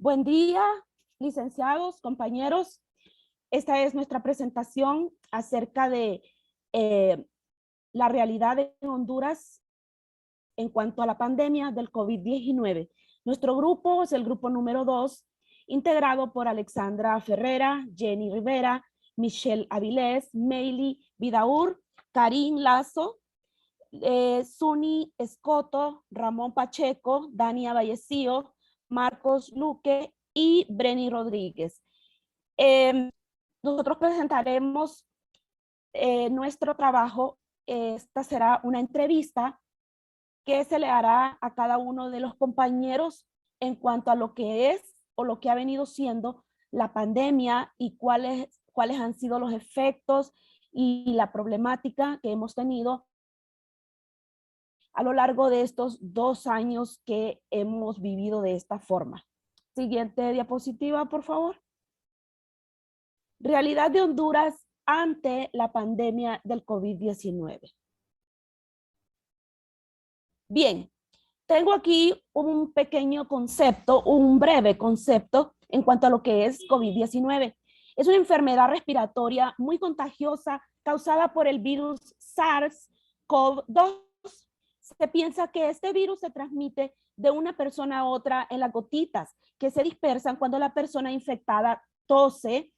Buen día, licenciados, compañeros. Esta es nuestra presentación acerca de la realidad en Honduras en cuanto a la pandemia del COVID-19. Nuestro grupo es el grupo número 2, integrado por Alexandra Ferrera, Jenny Rivera, Michelle Avilés, Meili Vidaur, Karim Lazo, Suni Escoto, Ramón Pacheco, Dania Vallecillo, Marcos Luque y Brenny Rodríguez. Nosotros presentaremos nuestro trabajo. Esta será una entrevista que se le hará a cada uno de los compañeros en cuanto a lo que es o lo que ha venido siendo la pandemia y cuáles han sido los efectos y la problemática que hemos tenido a lo largo de estos 2 años que hemos vivido de esta forma. Siguiente diapositiva, por favor. Realidad de Honduras ante la pandemia del COVID-19. Bien, tengo aquí un pequeño concepto, un breve concepto en cuanto a lo que es COVID-19. Es una enfermedad respiratoria muy contagiosa causada por el virus SARS-CoV-2. Se piensa que este virus se transmite de una persona a otra en las gotitas que se dispersan cuando la persona infectada tose,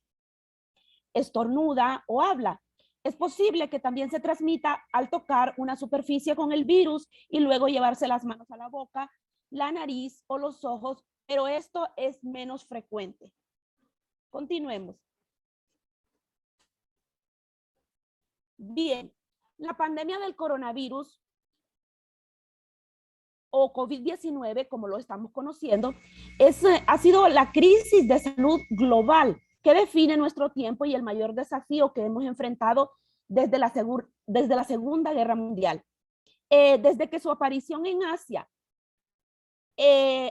estornuda o habla. Es posible que también se transmita al tocar una superficie con el virus y luego llevarse las manos a la boca, la nariz o los ojos, pero esto es menos frecuente. Continuemos. Bien, la pandemia del coronavirus o COVID-19, como lo estamos conociendo, ha sido la crisis de salud global que define nuestro tiempo y el mayor desafío que hemos enfrentado desde la Segunda Guerra Mundial. Desde que su aparición en Asia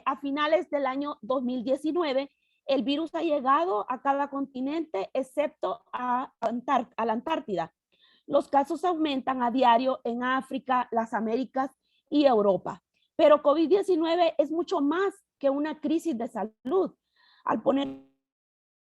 a finales del año 2019, el virus ha llegado a cada continente excepto a la Antártida. Los casos aumentan a diario en África, las Américas y Europa. Pero COVID-19 es mucho más que una crisis de salud. Al poner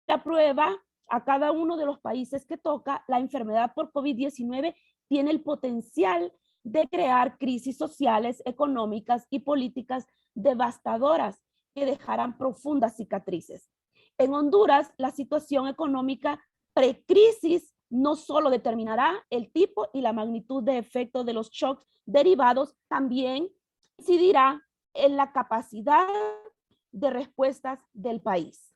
a prueba a cada uno de los países que toca, la enfermedad por COVID-19 tiene el potencial de crear crisis sociales, económicas y políticas devastadoras que dejarán profundas cicatrices. En Honduras, la situación económica precrisis no solo determinará el tipo y la magnitud de efecto de los shocks derivados, también incidirá en la capacidad de respuestas del país.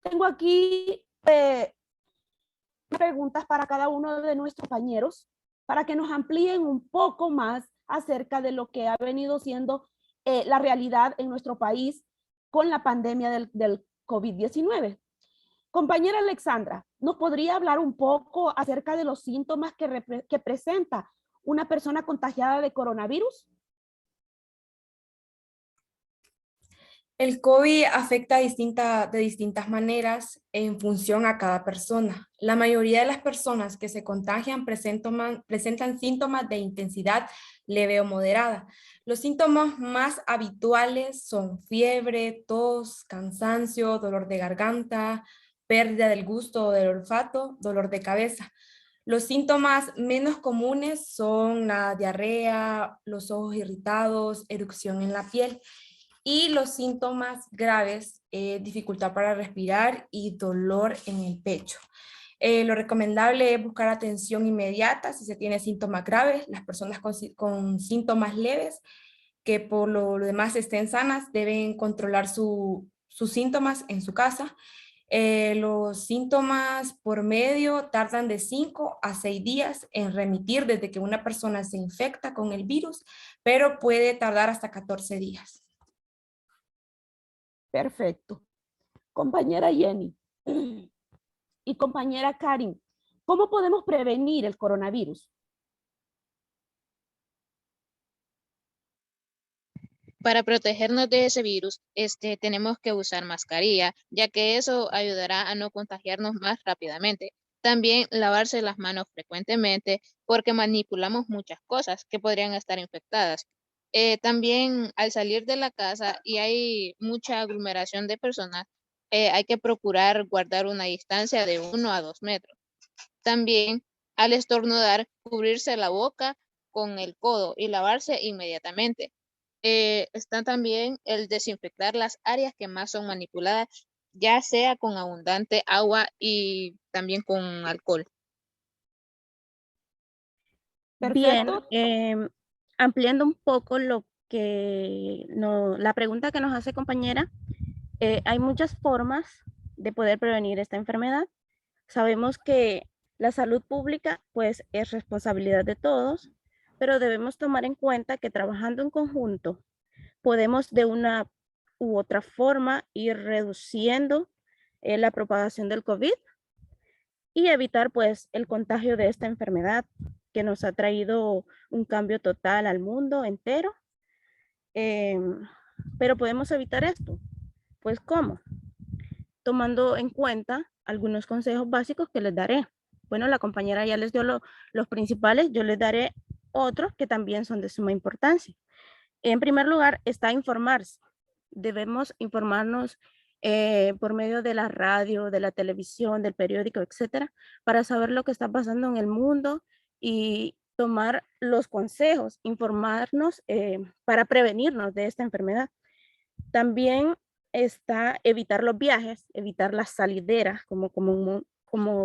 Tengo aquí preguntas para cada uno de nuestros compañeros para que nos amplíen un poco más acerca de lo que ha venido siendo la realidad en nuestro país con la pandemia del COVID-19. Compañera Alexandra, ¿nos podría hablar un poco acerca de los síntomas que presenta una persona contagiada de coronavirus? El COVID afecta de distintas maneras en función a cada persona. La mayoría de las personas que se contagian presentan síntomas de intensidad leve o moderada. Los síntomas más habituales son fiebre, tos, cansancio, dolor de garganta, pérdida del gusto o del olfato, dolor de cabeza. Los síntomas menos comunes son la diarrea, los ojos irritados, erupción en la piel. Y los síntomas graves, dificultad para respirar y dolor en el pecho. Lo recomendable es buscar atención inmediata si se tiene síntomas graves. Las personas con síntomas leves, que por lo demás estén sanas, deben controlar sus síntomas en su casa. Los síntomas por medio tardan de 5 a 6 días en remitir desde que una persona se infecta con el virus, pero puede tardar hasta 14 días. Perfecto. Compañera Jenny y compañera Karin, ¿cómo podemos prevenir el coronavirus? Para protegernos de ese virus, tenemos que usar mascarilla, ya que eso ayudará a no contagiarnos más rápidamente. También lavarse las manos frecuentemente, porque manipulamos muchas cosas que podrían estar infectadas. También al salir de la casa y hay mucha aglomeración de personas, hay que procurar guardar una distancia de 1 a 2 metros. También al estornudar, cubrirse la boca con el codo y lavarse inmediatamente. Está también el desinfectar las áreas que más son manipuladas, ya sea con abundante agua y también con alcohol. Bien, Perfecto. ampliando un poco la pregunta que nos hace compañera, hay muchas formas de poder prevenir esta enfermedad. Sabemos que la salud pública pues es responsabilidad de todos, pero debemos tomar en cuenta que trabajando en conjunto podemos de una u otra forma ir reduciendo la propagación del COVID y evitar pues el contagio de esta enfermedad que nos ha traído un cambio total al mundo entero. Pero podemos evitar esto. Pues ¿cómo? Tomando en cuenta algunos consejos básicos que les daré. Bueno, la compañera ya les dio los principales, yo les daré otros que también son de suma importancia. En primer lugar, está informarse. Debemos informarnos por medio de la radio, de la televisión, del periódico, etcétera, para saber lo que está pasando en el mundo y tomar los consejos, informarnos para prevenirnos de esta enfermedad. También está evitar los viajes, evitar las salideras, como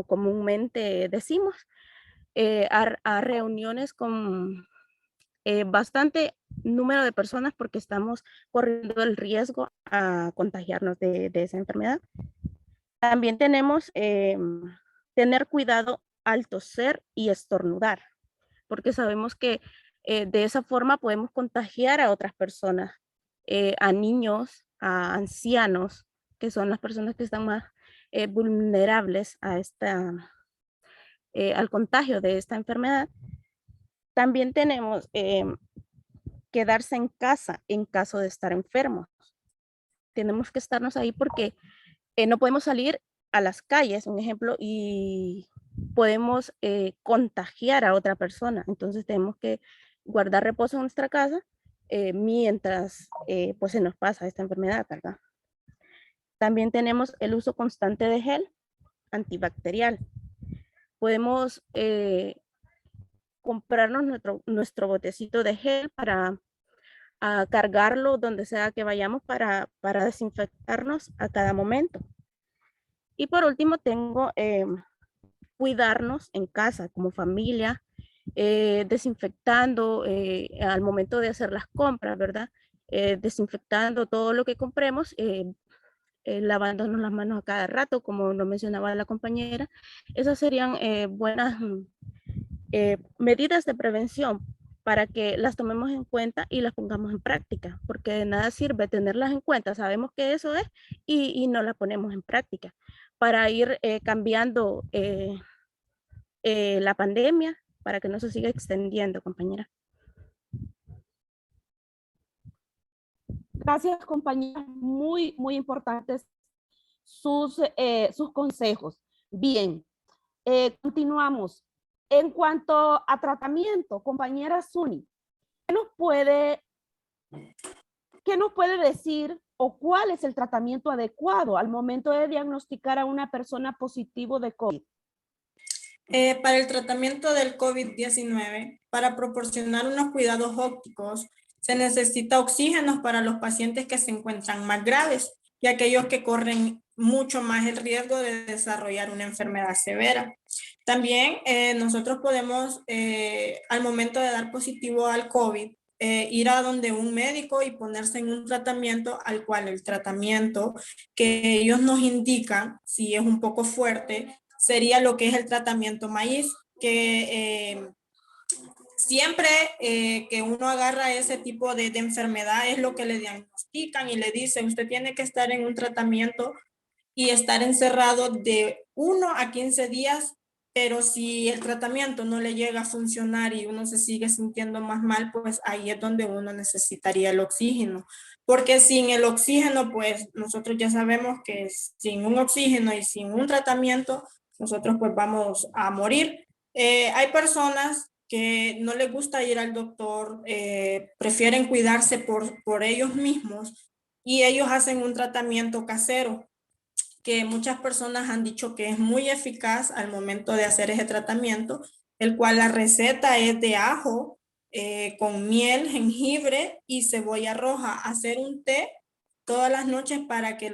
comúnmente decimos, a reuniones con bastante número de personas porque estamos corriendo el riesgo a contagiarnos de esa enfermedad. También tenemos tener cuidado al toser y estornudar, porque sabemos que de esa forma podemos contagiar a otras personas, a niños, a ancianos, que son las personas que están más vulnerables a al contagio de esta enfermedad. También tenemos quedarse en casa en caso de estar enfermos. Tenemos que estarnos ahí porque no podemos salir a las calles, un ejemplo, y podemos contagiar a otra persona. Entonces tenemos que guardar reposo en nuestra casa mientras pues se nos pasa esta enfermedad, ¿verdad? También tenemos el uso constante de gel antibacterial. Podemos comprarnos nuestro botecito de gel para cargarlo donde sea que vayamos para desinfectarnos a cada momento. Y por último tengo cuidarnos en casa como familia, desinfectando al momento de hacer las compras, ¿verdad? Desinfectando todo lo que compremos, lavándonos las manos a cada rato, como lo mencionaba la compañera. Esas serían buenas medidas de prevención para que las tomemos en cuenta y las pongamos en práctica, porque de nada sirve tenerlas en cuenta, sabemos que eso es, y no las ponemos en práctica para ir cambiando la pandemia, para que no se siga extendiendo, compañera. Gracias, compañeras. Muy, muy importantes sus consejos. Bien, continuamos. En cuanto a tratamiento, compañera Suni, ¿qué nos puede decir o cuál es el tratamiento adecuado al momento de diagnosticar a una persona positivo de COVID? Para el tratamiento del COVID-19, para proporcionar unos cuidados ópticos, se necesita oxígeno para los pacientes que se encuentran más graves y aquellos que corren mucho más el riesgo de desarrollar una enfermedad severa. También nosotros podemos, al momento de dar positivo al COVID, ir a donde un médico y ponerse en un tratamiento al cual el tratamiento que ellos nos indican, si es un poco fuerte, sería lo que es el tratamiento maíz, que siempre que uno agarra ese tipo de enfermedad es lo que le diagnostican y le dicen, usted tiene que estar en un tratamiento y estar encerrado de 1 a 15 días, pero si el tratamiento no le llega a funcionar y uno se sigue sintiendo más mal, pues ahí es donde uno necesitaría el oxígeno. Porque sin el oxígeno, pues nosotros ya sabemos que sin un oxígeno y sin un tratamiento, nosotros pues vamos a morir. Hay personas que no les gusta ir al doctor, prefieren cuidarse por ellos mismos y ellos hacen un tratamiento casero que muchas personas han dicho que es muy eficaz al momento de hacer ese tratamiento, el cual la receta es de ajo con miel, jengibre y cebolla roja. Hacer un té todas las noches para que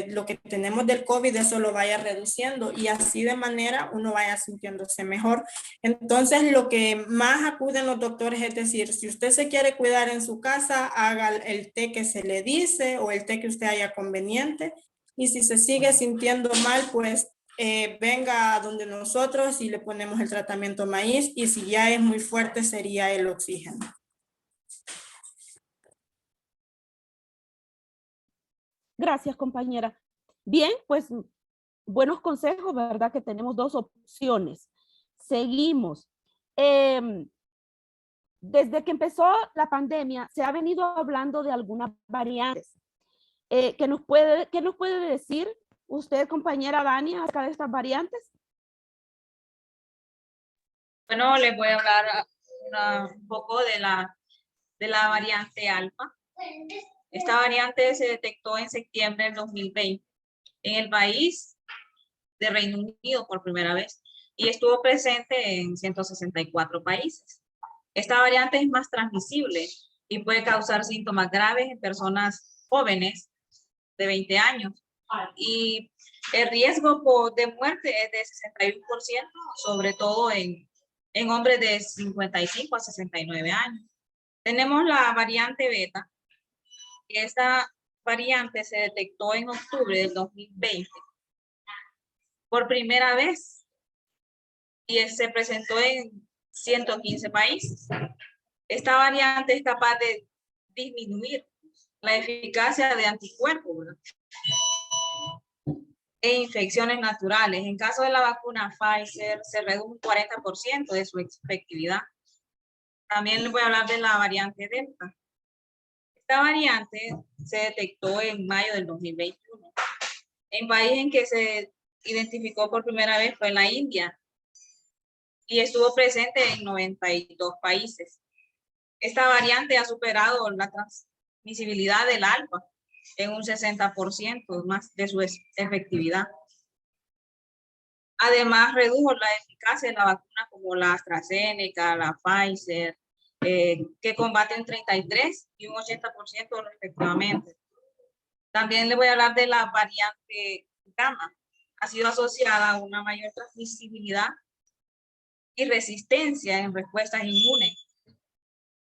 lo que tenemos del COVID eso lo vaya reduciendo y así de manera uno vaya sintiéndose mejor. Entonces lo que más acuden los doctores es decir, si usted se quiere cuidar en su casa, haga el té que se le dice o el té que usted haya conveniente. Y si se sigue sintiendo mal, pues venga a donde nosotros y le ponemos el tratamiento maíz. Y si ya es muy fuerte, sería el oxígeno. Gracias, compañera. Bien, pues buenos consejos, ¿verdad? Que tenemos dos opciones. Seguimos. Desde que empezó la pandemia, se ha venido hablando de algunas variantes. ¿Qué nos puede decir usted, compañera Dani, acerca de estas variantes? Bueno, les voy a hablar un poco de la variante alfa. Esta variante se detectó en septiembre del 2020 en el país de Reino Unido por primera vez y estuvo presente en 164 países. Esta variante es más transmisible y puede causar síntomas graves en personas jóvenes de 20 años y el riesgo de muerte es de 61%, sobre todo en hombres de 55 a 69 años. Tenemos la variante beta. Esta variante se detectó en octubre del 2020 por primera vez y se presentó en 115 países. Esta variante es capaz de disminuir la eficacia de anticuerpos, ¿verdad? E infecciones naturales. En caso de la vacuna Pfizer, se redujo un 40% de su efectividad. También les voy a hablar de la variante Delta. Esta variante se detectó en mayo del 2021. El país en que se identificó por primera vez fue en la India y estuvo presente en 92 países. Esta variante ha superado la transmisibilidad del alfa en un 60% más de su efectividad. Además, redujo la eficacia de la vacuna como la AstraZeneca, la Pfizer, que combaten 33 y un 80% respectivamente. También le voy a hablar de la variante gamma. Ha sido asociada a una mayor transmisibilidad y resistencia en respuestas inmunes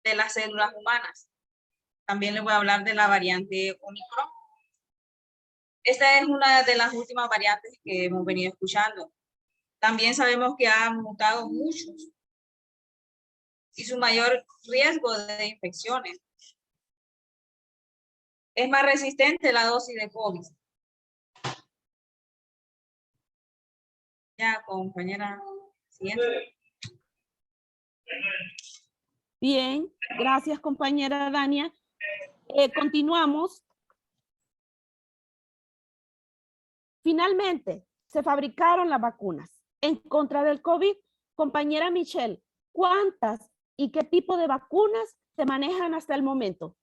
de las células humanas. También le voy a hablar de la variante Omicron. Esta es una de las últimas variantes que hemos venido escuchando. También sabemos que han mutado muchos y su mayor riesgo de infecciones. Es más resistente la dosis de COVID. Ya, compañera, siguiente. Bien, gracias, compañera Dania. Continuamos. Finalmente, se fabricaron las vacunas en contra del COVID. Compañera Michelle, ¿cuántas y qué tipo de vacunas se manejan hasta el momento?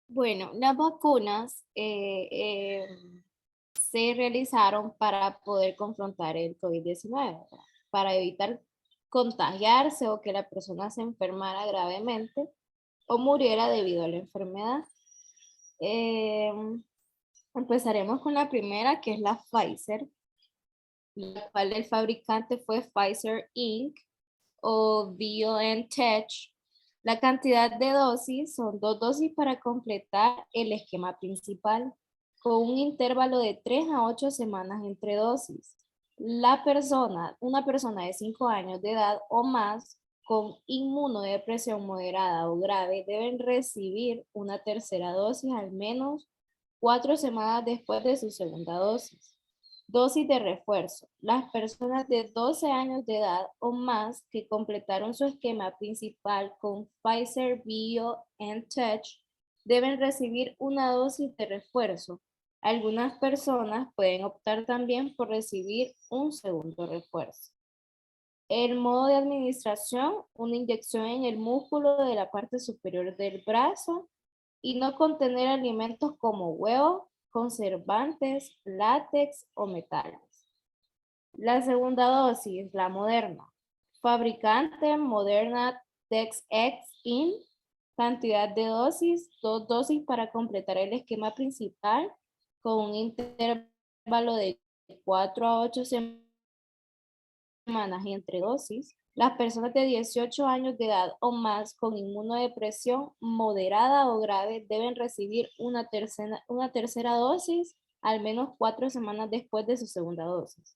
Bueno, las vacunas se realizaron para poder confrontar el COVID-19, para evitar contagiarse o que la persona se enfermara gravemente o muriera debido a la enfermedad. Empezaremos con la primera, que es la Pfizer, la cual el fabricante fue Pfizer Inc. o BioNTech. La cantidad de dosis son 2 dosis para completar el esquema principal, con un intervalo de 3 a 8 semanas entre dosis. Una persona de 5 años de edad o más con inmunodepresión moderada o grave deben recibir una tercera dosis al menos 4 semanas después de su segunda dosis. Dosis de refuerzo. Las personas de 12 años de edad o más que completaron su esquema principal con Pfizer BioNTech deben recibir una dosis de refuerzo. Algunas personas pueden optar también por recibir un segundo refuerzo. El modo de administración, una inyección en el músculo de la parte superior del brazo y no contener alimentos como huevos, conservantes, látex o metales. La segunda dosis, la Moderna. Fabricante Moderna TexX Inc. Cantidad de dosis, 2 dosis para completar el esquema principal con un intervalo de 4 a 8 semanas entre dosis. Las personas de 18 años de edad o más con inmunodepresión moderada o grave deben recibir una tercera dosis al menos 4 semanas después de su segunda dosis.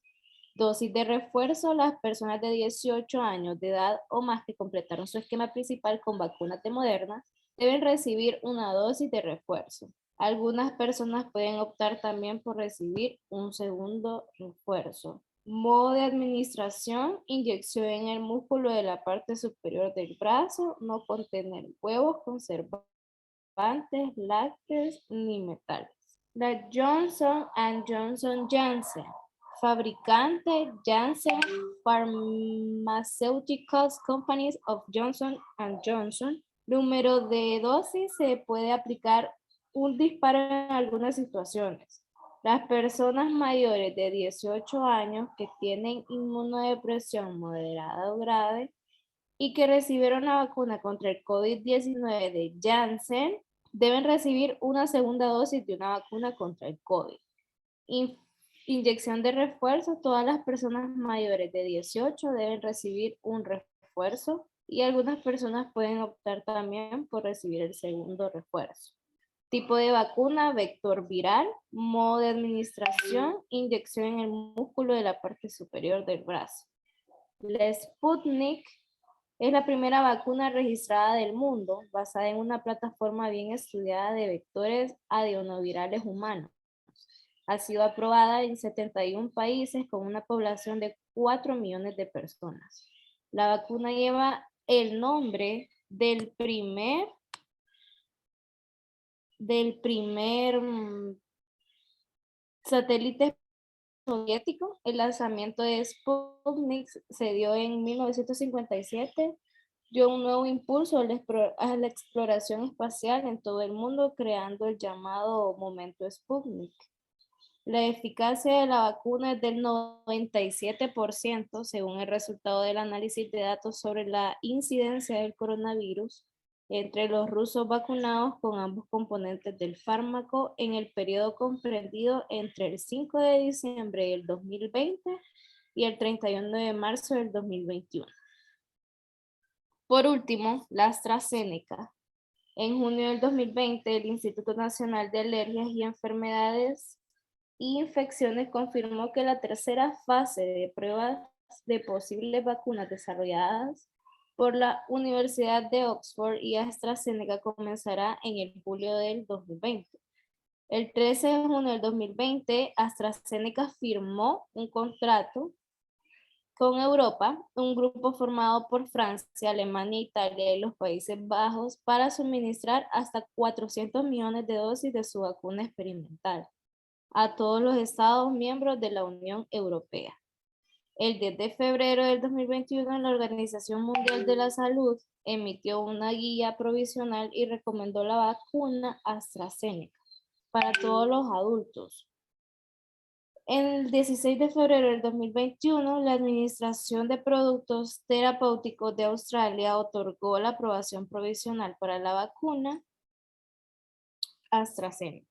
Dosis de refuerzo, las personas de 18 años de edad o más que completaron su esquema principal con vacunas de Moderna deben recibir una dosis de refuerzo. Algunas personas pueden optar también por recibir un segundo refuerzo. Modo de administración, inyección en el músculo de la parte superior del brazo, no contener huevos, conservantes, lácteos ni metales. La Johnson Johnson Janssen. Fabricante Janssen Pharmaceuticals Companies of Johnson Johnson. Número de dosis se puede aplicar un disparo en algunas situaciones. Las personas mayores de 18 años que tienen inmunodepresión moderada o grave y que recibieron la vacuna contra el COVID-19 de Janssen deben recibir una segunda dosis de una vacuna contra el COVID. Inyección de refuerzo, todas las personas mayores de 18 deben recibir un refuerzo y algunas personas pueden optar también por recibir el segundo refuerzo. Tipo de vacuna, vector viral, modo de administración, inyección en el músculo de la parte superior del brazo. La Sputnik es la primera vacuna registrada del mundo basada en una plataforma bien estudiada de vectores adenovirales humanos. Ha sido aprobada en 71 países con una población de 4 millones de personas. La vacuna lleva el nombre del primer satélite soviético. El lanzamiento de Sputnik se dio en 1957. Dio un nuevo impulso a la exploración espacial en todo el mundo, creando el llamado momento Sputnik. La eficacia de la vacuna es del 97% según el resultado del análisis de datos sobre la incidencia del coronavirus entre los rusos vacunados con ambos componentes del fármaco en el periodo comprendido entre el 5 de diciembre del 2020 y el 31 de marzo del 2021. Por último, la AstraZeneca. En junio del 2020, el Instituto Nacional de Alergias y Enfermedades y Infecciones confirmó que la tercera fase de pruebas de posibles vacunas desarrolladas por la Universidad de Oxford y AstraZeneca comenzará en el julio del 2020. El 13 de junio del 2020, AstraZeneca firmó un contrato con Europa, un grupo formado por Francia, Alemania, Italia y los Países Bajos para suministrar hasta 400 millones de dosis de su vacuna experimental a todos los Estados miembros de la Unión Europea. El 10 de febrero del 2021, la Organización Mundial de la Salud emitió una guía provisional y recomendó la vacuna AstraZeneca para todos los adultos. El 16 de febrero del 2021, la Administración de Productos Terapéuticos de Australia otorgó la aprobación provisional para la vacuna AstraZeneca.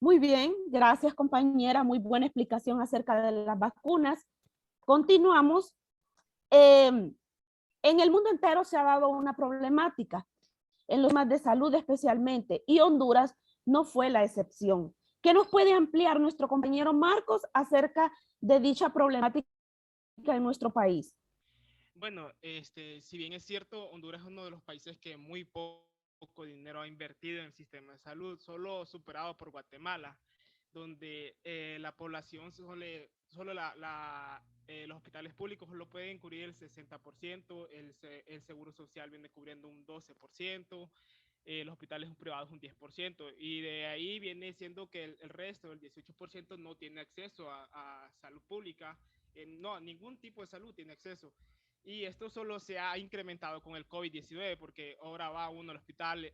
Muy bien, gracias compañera, muy buena explicación acerca de las vacunas. Continuamos. En el mundo entero se ha dado una problemática, en los temas de salud especialmente, y Honduras no fue la excepción. ¿Qué nos puede ampliar nuestro compañero Marcos acerca de dicha problemática en nuestro país? Bueno, si bien es cierto, Honduras es uno de los países que muy poco dinero ha invertido en el sistema de salud, solo superado por Guatemala, donde la población solo los hospitales públicos solo pueden cubrir el 60%, el seguro social viene cubriendo un 12%, los hospitales privados un 10%, y de ahí viene siendo que el resto, el 18%, no tiene acceso a salud pública, no, ningún tipo de salud tiene acceso. Y esto solo se ha incrementado con el COVID-19, porque ahora va uno al hospital,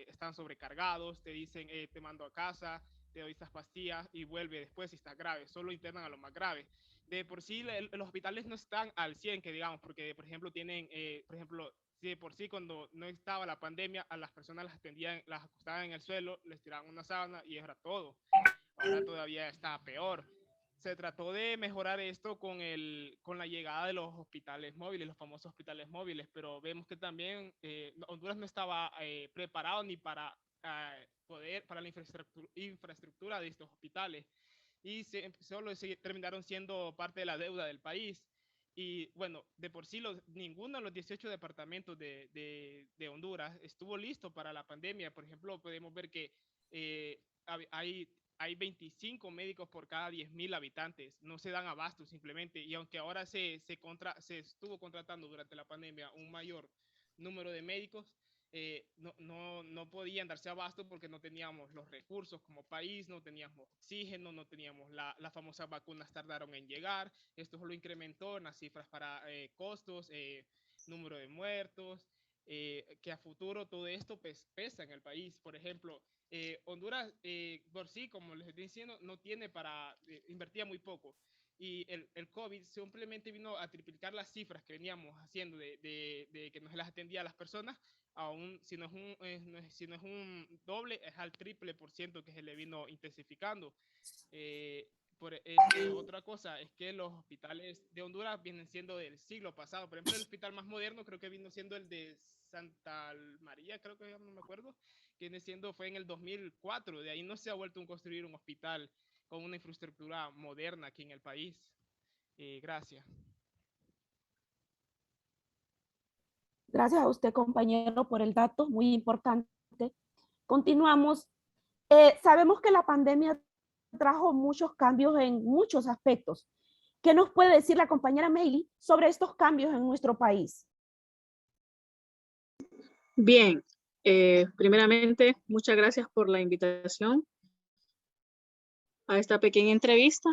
están sobrecargados, te dicen, te mando a casa, te doy estas pastillas y vuelve después si está grave, solo internan a lo más grave. De por sí los hospitales no están al 100, que digamos, porque por ejemplo tienen, si de por sí cuando no estaba la pandemia, a las personas las atendían, las acostaban en el suelo, les tiraban una sábana y era todo. Ahora todavía está peor. Se trató de mejorar esto con la llegada de los hospitales móviles, los famosos hospitales móviles, pero vemos que también Honduras no estaba preparado ni para para la infraestructura de estos hospitales, y solo terminaron siendo parte de la deuda del país. Y bueno, de por sí ninguno de los 18 departamentos de Honduras estuvo listo para la pandemia. Por ejemplo, podemos ver que hay 25 médicos por cada 10.000 habitantes. No se dan abasto simplemente. Y aunque ahora se estuvo contratando durante la pandemia un mayor número de médicos, no podían darse abasto porque no teníamos los recursos como país, no teníamos oxígeno, no teníamos las famosas vacunas, tardaron en llegar. Esto solo incrementó en las cifras para costos, número de muertos, que a futuro todo esto pesa en el país. Por ejemplo, Honduras por sí, como les estoy diciendo, no tiene invertía muy poco. Y el COVID simplemente vino a triplicar las cifras que veníamos haciendo de que nos las atendía a las personas. Aún si no es un doble, es al triple por ciento que se le vino intensificando. Otra cosa es que los hospitales de Honduras vienen siendo del siglo pasado. Por ejemplo, el hospital más moderno creo que vino siendo el de Santa María, creo que no me acuerdo, que fue en el 2004. De ahí no se ha vuelto a construir un hospital con una infraestructura moderna aquí en el país. Gracias. Gracias a usted, compañero, por el dato, muy importante. Continuamos. Sabemos que la pandemia trajo muchos cambios en muchos aspectos. ¿Qué nos puede decir la compañera Meili sobre estos cambios en nuestro país? Bien, primeramente, muchas gracias por la invitación a esta pequeña entrevista.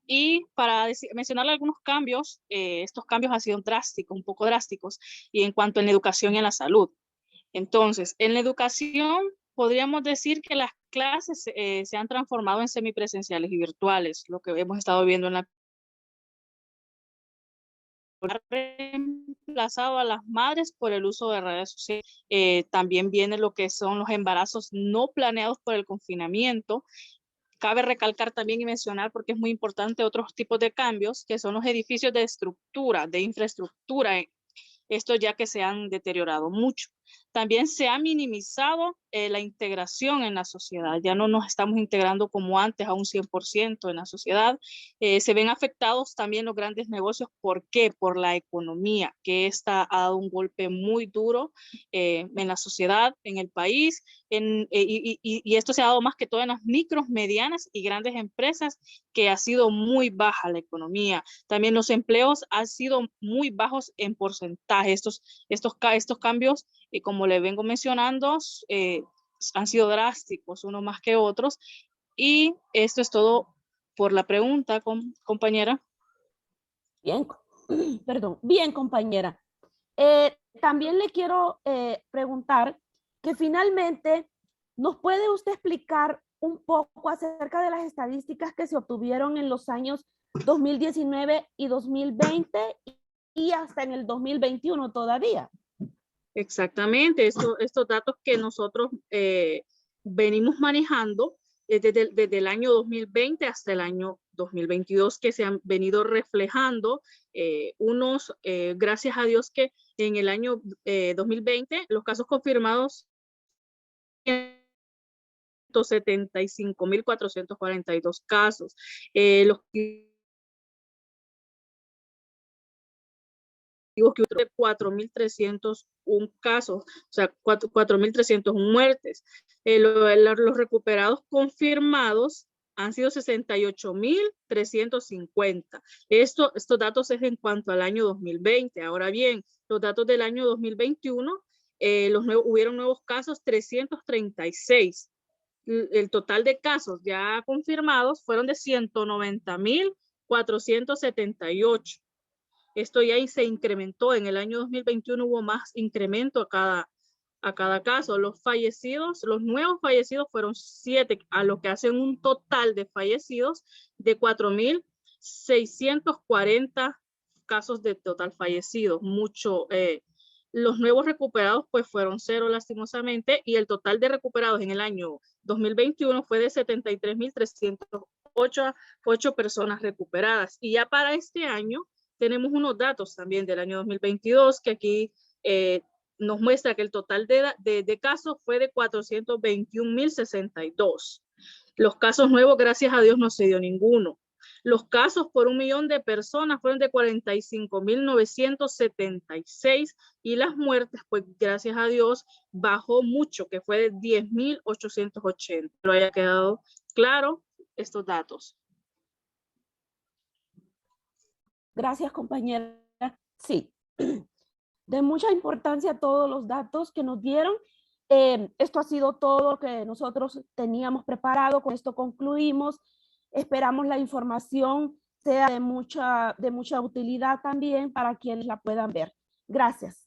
Y para mencionarle algunos cambios, estos cambios han sido drásticos, un poco drásticos, y en cuanto a la educación y a la salud. Entonces, en la educación podríamos decir que las clases se han transformado en semipresenciales y virtuales, lo que hemos estado viendo en la ha reemplazado a las madres por el uso de redes sociales. También viene lo que son los embarazos no planeados por el confinamiento. Cabe recalcar también y mencionar, porque es muy importante, otros tipos de cambios, que son los edificios de estructura, de infraestructura, estos ya que se han deteriorado mucho. También se ha minimizado la integración en la sociedad. Ya no nos estamos integrando como antes a un 100% en la sociedad. Se ven afectados también los grandes negocios. ¿Por qué? Por la economía, que esta ha dado un golpe muy duro en la sociedad, en el país. Y esto se ha dado más que todo en las micros, medianas y grandes empresas, que ha sido muy baja la economía. También los empleos han sido muy bajos en porcentaje. Estos cambios, como le vengo mencionando, han sido drásticos, unos más que otros. Y esto es todo por la pregunta, compañera. Bien, perdón. Bien, compañera. También le quiero preguntar que finalmente, ¿nos puede usted explicar un poco acerca de las estadísticas que se obtuvieron en los años 2019 y 2020 y hasta en el 2021 todavía? Exactamente, estos datos que nosotros venimos manejando desde el año 2020 hasta el año 2022, que se han venido reflejando gracias a Dios que en el año 2020 los casos confirmados 175.442 casos. Los que 4.301 casos, o sea, 4.301 muertes. Los recuperados confirmados han sido 68.350. Estos datos es en cuanto al año 2020. Ahora bien, los datos del año 2021 hubieron nuevos casos 336. El total de casos ya confirmados fueron de 190,478. Esto ya se incrementó. En el año 2021 hubo más incremento a cada caso. Los nuevos fallecidos fueron 7, a lo que hacen un total de fallecidos de 4,640 casos de total fallecidos. Los nuevos recuperados pues fueron 0 lastimosamente, y el total de recuperados en el año 2021 fue de 73,308 personas recuperadas. Y ya para este año tenemos unos datos también del año 2022 que aquí nos muestra que el total de casos fue de 421,062. Los casos nuevos, gracias a Dios, no se dio ninguno. Los casos por 1.000.000 de personas fueron de 45,976, y las muertes, pues gracias a Dios, bajó mucho, que fue de 10,880. Pero haya quedado claro estos datos. Gracias, compañera. Sí, de mucha importancia todos los datos que nos dieron. Esto ha sido todo lo que nosotros teníamos preparado. Con esto concluimos. Esperamos la información sea de mucha utilidad también para quienes la puedan ver. Gracias.